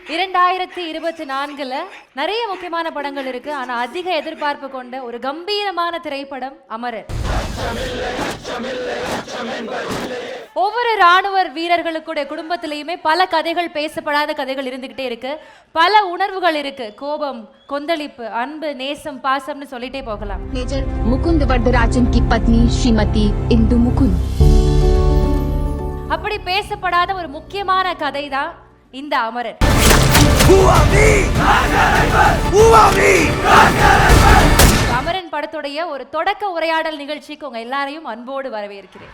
2024 நிறைய முக்கியமான படங்கள் இருக்கு. ஆனா அதிக எதிர்பார்ப்பு கொண்ட ஒரு கம்பீரமான திரைப்படம் அமரன். ஒவ்வொரு ராணுவ வீரர்களுடைய குடும்பத்திலையுமே பல கதைகள், பேசப்படாத கதைகள் இருந்துகிட்டே இருக்கு. பல உணர்வுகள் இருக்கு. கோபம், கொந்தளிப்பு, அன்பு, நேசம், பாசம்னு சொல்லிட்டே போகலாம். மேஜர் முகுந்த் வரதராஜன் की पत्नी श्रीमती इंदु मुकुंद. அப்படி பேசப்படாத ஒரு முக்கியமான கதை தான் இந்த அமரன். அமரன் படத்துடைய ஒரு தொடக்க உரையாடல் நிகழ்ச்சிக்கு உங்க எல்லாரையும் அன்போடு வரவேற்கிறேன்.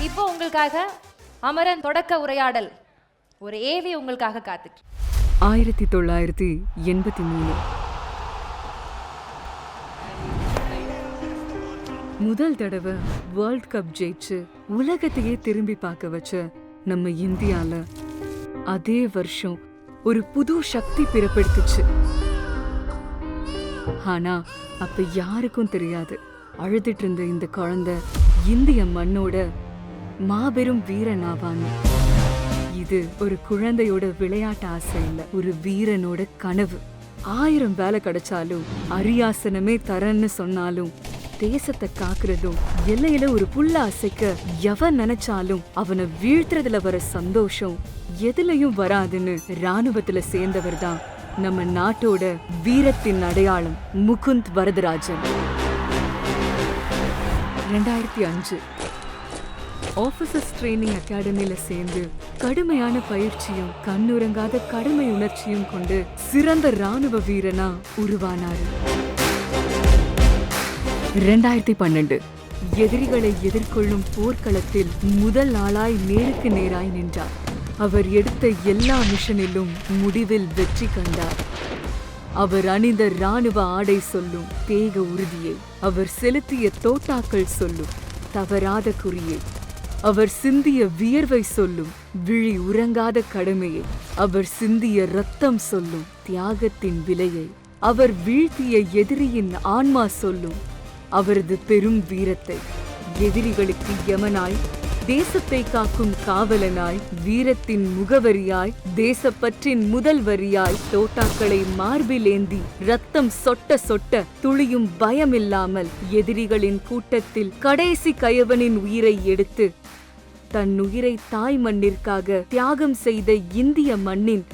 இப்போ உங்களுக்காக அமரன் தொடக்க உரையாடல் ஒரு ஏவி உங்களுக்காக காத்துட்டு. 1983 முதல் தடவை வேர்ல்ட் கப் ஜெயிச்சு உலகத்தையே திரும்பி பார்க்க வச்ச நம்ம இந்தியால அதே வருஷம் ஒரு புது சக்தி பிறப்பெடுத்துச்சு. ஆனா அப்ப யாருக்கும் தெரியாது, அழுதுட்டு இருந்த இந்த குழந்தை இந்திய மண்ணோட மாபெரும் வீரனாவான்னு. இது ஒரு குழந்தையோட விளையாட்டு ஆசை இல்ல, ஒரு வீரனோட கனவு. 1000 வேலை கிடைச்சாலும், அரியாசனமே தரன்னு சொன்னாலும், தேசத்தை காக்குறதும் எல்லையில ஒரு புல்ல அசைக்க எவன் நினைச்சாலும் அவனை வீழ்த்துறதுல வர சந்தோஷம் எதுலயும் வராதுன்னு ராணுவத்துல சேர்ந்தவர் தான் நம்ம நாட்டோட வீரத்தின் அடையாளம் முகுந்த் வரதராஜன். 2005 ஆபீசர்ஸ் ட்ரைனிங் அகாடமியில சேர்ந்து கடுமையான பயிற்சியும் கண்ணுறங்காத கடமை உணர்ச்சியும் கொண்டு சிறந்த ராணுவ வீரனா உருவானாரு. 2012 எதிரிகளை எதிர்கொள்ளும் போர்க்களத்தில் முதல் ஆளாய் நேருக்கு நேராய் நின்றார். அவர் எடுத்த எல்லா மிஷனிலும் முடிவில் வெற்றி கண்டார். அவர் அணிந்த ராணுவ ஆடை சொல்லும் தேக உறுதியை, அவர் செலுத்திய தோட்டாக்கள் சொல்லும் தவறாத குறியை, அவர் சிந்திய வியர்வை சொல்லும் விழி உறங்காத கடமையை, அவர் சிந்திய ரத்தம் சொல்லும் தியாகத்தின் விலையை, அவர் வீழ்த்திய எதிரியின் ஆன்மா சொல்லும் அவரது பெரும் வீரத்தை. எதிரிகளுக்கு யமனாய், தேசத்தை காக்கும் காவலனாய், வீரத்தின் முகவரியாய், தேசப்பற்றின் முதல் வரியாய், தோட்டாக்களை மார்பிலேந்தி ரத்தம் சொட்ட சொட்ட துளியும் பயமில்லாமல் எதிரிகளின் கூட்டத்தில் கடைசி கயவனின் உயிரை எடுத்து தன் உயிரை தாய் மண்ணிற்காக தியாகம் செய்த இந்திய மண்ணின்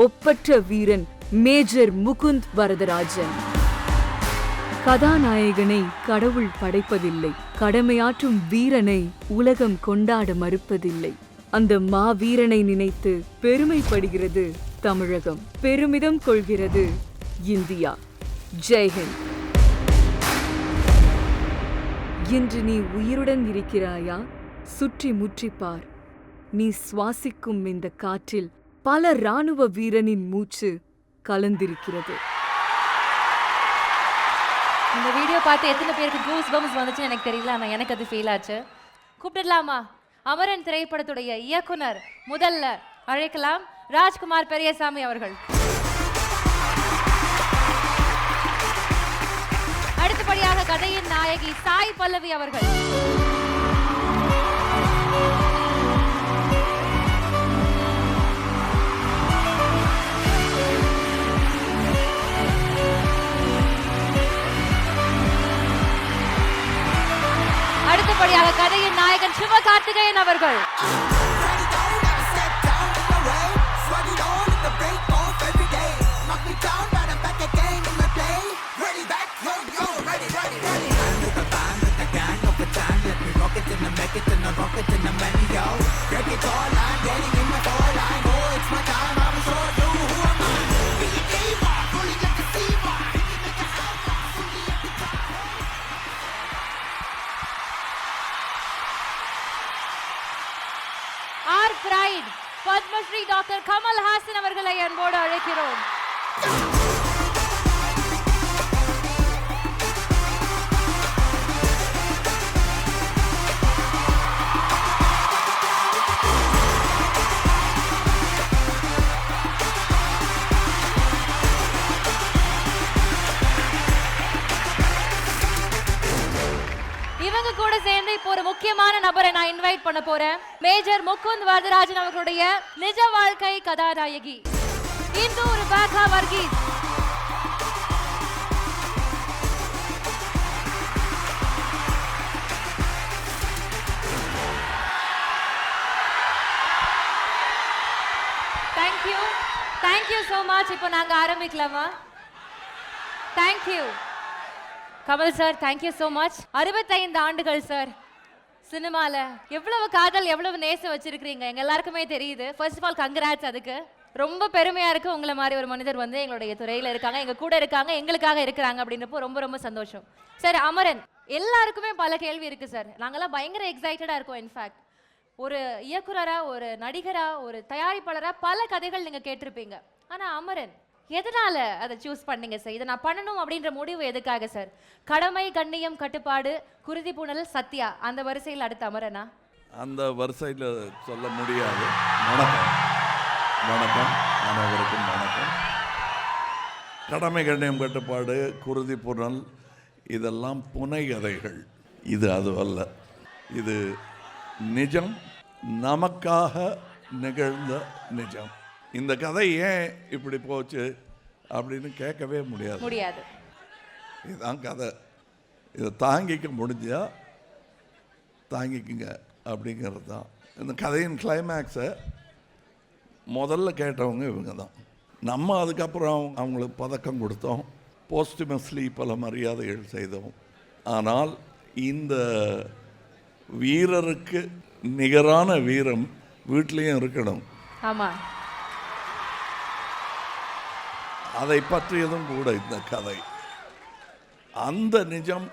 ஒப்பற்ற வீரன் மேஜர் முகுந்த் வரதராஜன். கதாநாயகனை கடவுள் படைப்பதில்லை, கடமையாற்றும் வீரனை உலகம் கொண்டாட மறுப்பதில்லை. அந்த மாவீரனை நினைத்து பெருமைப்படுகிறது தமிழகம், பெருமிதம் கொள்கிறது இந்தியா. ஜெய்ஹிந்த். இன்று நீ உயிருடன் இருக்கிறாயா? சுற்றி முற்றிப்பார். நீ சுவாசிக்கும் இந்த காற்றில் பல ராணுவ வீரனின் மூச்சு கலந்திருக்கிறது. இந்த வீடியோ பார்த்து எத்தனை பேருக்கு கூஸ் பம்ஸ் வந்துச்சுன்னு எனக்கு தெரியல, ஆனால் எனக்கு அது ஃபீல் ஆச்சு. கூப்பிடலாமா? அமரன் திரைப்படத்துடைய இயக்குனர் முதல்ல அழைக்கலாம் ராஜ்குமார் பெரியசாமி அவர்கள். அடுத்தபடியாக கதையின் நாயகி சாய் பல்லவி அவர்கள். அடுத்தபடியாக கதையின் நாயகன் சிவகார்த்திகேயன் அவர்கள். பத்மஸ்ரீ டாக்டர் கமல் ஹாசன் அவர்களை அன்போடு அழைக்கிறோம். இவங்க கூட சேர்ந்து இப்போ ஒரு முக்கியமான நபரை நான் இன்வைட் பண்ண போறேன். மேஜர் முகுந்த் வரதராஜன் அவர்களுடைய நிஜ வாழ்க்கை கதாநாயகி Indu Rebecca Varghese. Thank you so much. இப்போ நாங்கள் ஆரம்பிக்கலாமா? Thank you Kamal sir, thank you so much. 65 ஆண்டுகள் சார் சினிமாவில். எவ்வளவு காதல், எவ்வளவு நேசம் வச்சிருக்கிறீங்க எங்க எல்லாருக்குமே தெரியுது. First of all congrats. அதுக்கு ரொம்ப பெருமையா இருக்கு. உங்களை மாதிரி ஒரு மனிதர் வந்து எங்களுடைய துறையில் இருக்காங்க, எங்க கூட இருக்காங்க, எங்களுக்காக இருக்கிறாங்க அப்படின்றப்போ ரொம்ப ரொம்ப சந்தோஷம் சார். அமரன், எல்லாருக்குமே பல கேள்வி இருக்கு சார். நாங்கெல்லாம் பயங்கர எக்ஸைட்டடா இருக்கோம். இன்ஃபேக்ட் ஒரு இயக்குனரா, ஒரு நடிகரா, ஒரு தயாரிப்பாளரா பல கதைகள் நீங்க கேட்டிருப்பீங்க. ஆனா அமரன் எதனால அதை சூஸ் பண்ணீங்க சார்? இதை நான் பண்ணணும் அப்படின்ற முடிவு எதுக்காக சார்? கடமை, கண்ணியம், கட்டுப்பாடு, குருதி பூணல், சத்யா, அந்த வரிசையில் அடுத்த அமரனா? அந்த வரிசையில் சொல்ல முடியாது. வணக்கம், வணக்கம், அனைவருக்கும் வணக்கம். கடமை, கண்ணியம், கட்டுப்பாடு, குருதி பூணல் இதெல்லாம் புனை கதைகள். இது அதுவல்ல. இது நிஜம், நமக்காக நிகழ்ந்த நிஜம். இந்த கதை ஏன் இப்படி போச்சு அப்படின்னு கேட்கவே முடியாது. இதுதான் கதை. இதை தாங்கிக்க முடிஞ்சா தாங்கிக்குங்க அப்படிங்கிறது தான் இந்த கதையின் கிளைமேக்ஸை. முதல்ல கேட்டவங்க இவங்க தான். நம்ம அதுக்கப்புறம் அவங்களுக்கு பதக்கம் கொடுத்தோம், போஸ்டுமஸ்லி பல மரியாதைகள் செய்தோம். ஆனால் இந்த வீரருக்கு நிகரான வீரம் வீட்லேயும் இருக்கணும். ஆமாம், அதை பற்றியதும் கூட இந்த கதை. அந்த நிஜம்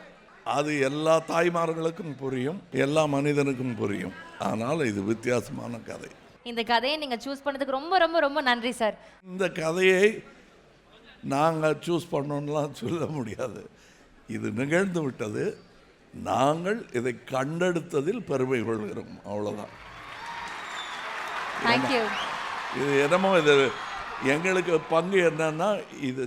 அது எல்லா தாய்மார்களுக்கும் புரியும், எல்லா மனிதனுக்கும் புரியும். ஆனால் இது வித்தியாசமான கதை. இந்த கதையை நீங்க சூஸ் பண்ணதுக்கு ரொம்ப ரொம்ப ரொம்ப நன்றி சார். இந்த கதையை நாங்கள் சூஸ் பண்ணோம்லாம் சொல்ல முடியாது. இது நிகழ்ந்து விட்டது. நாங்கள் இதை கண்டெடுத்ததில் பெருமை கொள்கிறோம், அவ்வளோதான். தேங்க்யூ. இது என்னமோ இது எங்களுக்கு பங்கு என்னன்னா இது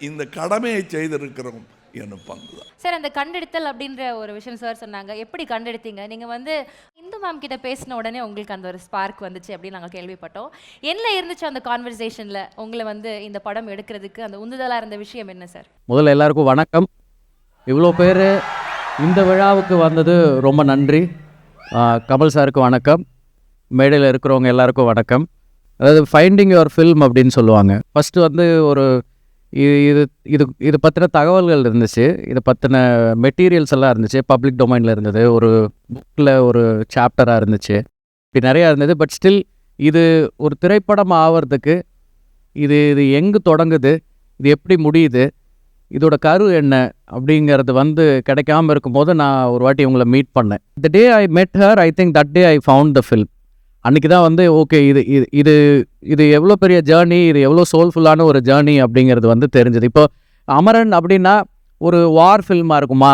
இந்த கடமையை செய்திருக்கிறோம் என்னும் பங்கு தான் சார். அந்த கண்டெடுத்தல் அப்படின்ற ஒரு விஷயம் சார் சொன்னாங்க. எப்படி கண்டெடுத்தீங்க? நீங்க வந்து இந்து மேம் கிட்ட பேசின உடனே உங்களுக்கு அந்த ஒரு ஸ்பார்க் வந்துச்சு அப்படின்னு நாங்கள் கேள்விப்பட்டோம். என்ன இருந்துச்சு அந்த கான்வர்சேஷன்ல உங்களை வந்து இந்த படம் எடுக்கிறதுக்கு அந்த உந்துதலா இருந்த விஷயம் என்ன சார்? முதல்ல எல்லாருக்கும் வணக்கம். இவ்வளோ பேர் இந்த விழாவுக்கு வந்தது ரொம்ப நன்றி. கமல் சாருக்கு வணக்கம், மேடையில் இருக்கிறவங்க எல்லாருக்கும் வணக்கம். அதாவது ஃபைண்டிங் யுவர் ஃபில்ம் அப்படின்னு சொல்லுவாங்க. ஃபஸ்ட்டு வந்து ஒரு இது இது இது பற்றின தகவல்கள் இருந்துச்சு, இதை பற்றின மெட்டீரியல்ஸ் எல்லாம் இருந்துச்சு, பப்ளிக் டொமைனில் இருந்தது, ஒரு புக்கில் ஒரு சாப்டராக இருந்துச்சு, இப்படி நிறையா இருந்தது. பட் ஸ்டில் இது ஒரு திரைப்படம் ஆகிறதுக்கு இது எங்கே தொடங்குது, இது எப்படி முடியுது, இதோட கரு என்ன அப்படிங்கிறது வந்து கிடைக்காம இருக்கும்போது நான் ஒரு வாட்டி உங்களை மீட் பண்ணேன். த டே ஐ மெட் her, I think that day I found the film. அன்றைக்கி தான் வந்து ஓகே இது இது இது எவ்வளோ பெரிய ஜேர்னி, இது எவ்வளோ சோல்ஃபுல்லான ஒரு ஜேர்னி அப்படிங்கிறது வந்து தெரிஞ்சது. இப்போ அமரன் அப்படின்னா ஒரு வார் ஃபில்மாக இருக்குமா,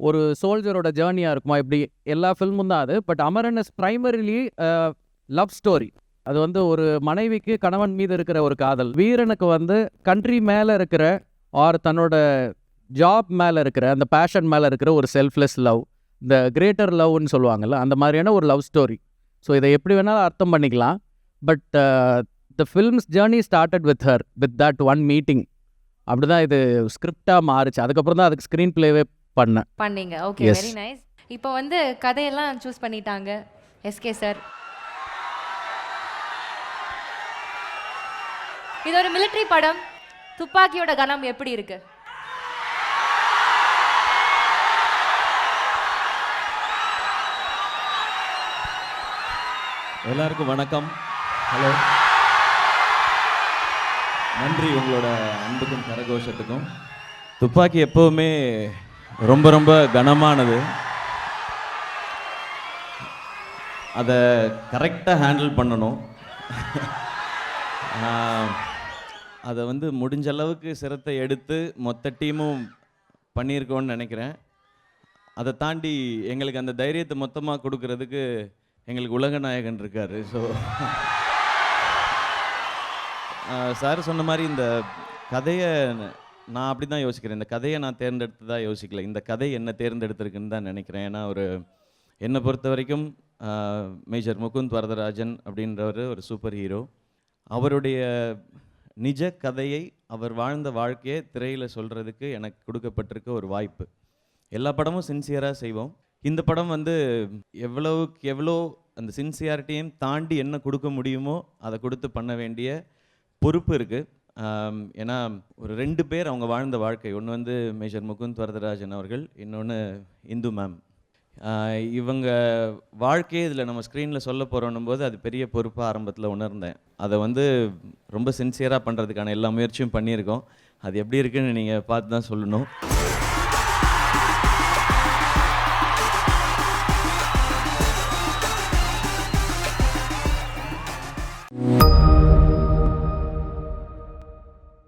ஒரு சோல்ஜரோட ஜேர்னியாக இருக்குமா, இப்படி எல்லா ஃபில்மும் தான் அது. But Amaran is primarily love story. அது வந்து ஒரு மனைவிக்கு கணவன் மீது இருக்கிற ஒரு காதல், வீரனுக்கு வந்து கண்ட்ரி மேலே இருக்கிற ஆர் தன்னோட ஜாப் மேலே இருக்கிற அந்த பேஷன் மேலே இருக்கிற ஒரு செல்ஃப்லெஸ் லவ், இந்த கிரேட்டர் லவ்னு சொல்லுவாங்கள்ல, அந்த மாதிரியான ஒரு லவ் ஸ்டோரி. ஸோ இதை எப்படி வேணாலும் அர்த்தம் பண்ணிக்கலாம். But the films journey started with her, with that one meeting. அப்படி தான் இது ஸ்கிரிப்டாக மாறுச்சு. அதுக்கப்புறம் தான் அதுக்கு ஸ்க்ரீன் பிளேவே பண்ணீங்க. Okay, very nice. இப்போ வந்து கதையெல்லாம் சூஸ் பண்ணிட்டாங்க எஸ்கே சார். இது ஒரு மிலிட்ரி படம். துப்பாக்கியோட கனம் எப்படி இருக்கு? எல்லாருக்கும் வணக்கம். ஹலோ, நன்றி உங்களோட அன்புக்கும் கரகோஷத்துக்கும். துப்பாக்கி எப்போவுமே ரொம்ப ரொம்ப கனமானது. அதை கரெக்டாக ஹேண்டில் பண்ணணும். அதை வந்து முடிஞ்ச அளவுக்கு சிரத்தை எடுத்து மொத்த டீமும் பண்ணியிருக்கோன்னு நினைக்கிறேன். அதை தாண்டி எங்களுக்கு அந்த தைரியத்தை மொத்தமாக கொடுக்கறதுக்கு எங்களுக்கு உலகநாயகன் இருக்கார். ஸோ சார் சொன்ன மாதிரி இந்த கதையை நான் அப்படி தான் யோசிக்கிறேன். இந்த கதையை நான் தேர்ந்தெடுத்ததா யோசிக்கல. இந்த கதை என்ன தேர்ந்தெடுத்திருக்குன்னு தான் நினைக்கிறேன். ஏன்னா என்னை பொறுத்த வரைக்கும் மேஜர் முகுந்த் வரதராஜன் அப்படின்றவர் ஒரு சூப்பர் ஹீரோ. அவருடைய நிஜ கதையை, அவர் வாழ்ந்த வாழ்க்கையை திரையில் சொல்கிறதுக்கு எனக்கு கொடுக்கப்பட்டிருக்க ஒரு வாய்ப்பு. எல்லா படமும் சின்சியராக செய்வோம். இந்த படம் வந்து எவ்வளவுக்கு எவ்வளோ அந்த சின்சியாரிட்டியும் தாண்டி என்ன கொடுக்க முடியுமோ அதை கொடுத்து பண்ண வேண்டிய பொறுப்பு இருக்குது. ஏன்னா ஒரு 2 பேர் அவங்க வாழ்ந்த வாழ்க்கை. ஒன்று வந்து மேஜர் முகுந்த் வரதராஜன் அவர்கள், இன்னொன்று இந்து மேம். இவங்க வாழ்க்கையே இதில் நம்ம ஸ்க்ரீனில் சொல்ல போகிறோன்னும் போது அது பெரிய பொறுப்பாக ஆரம்பத்தில் உணர்ந்தேன். அதை வந்து ரொம்ப சின்சியராக பண்ணுறதுக்கான எல்லா முயற்சியும் பண்ணியிருக்கோம். அது எப்படி இருக்குன்னு நீங்கள் பார்த்து தான் சொல்லணும்.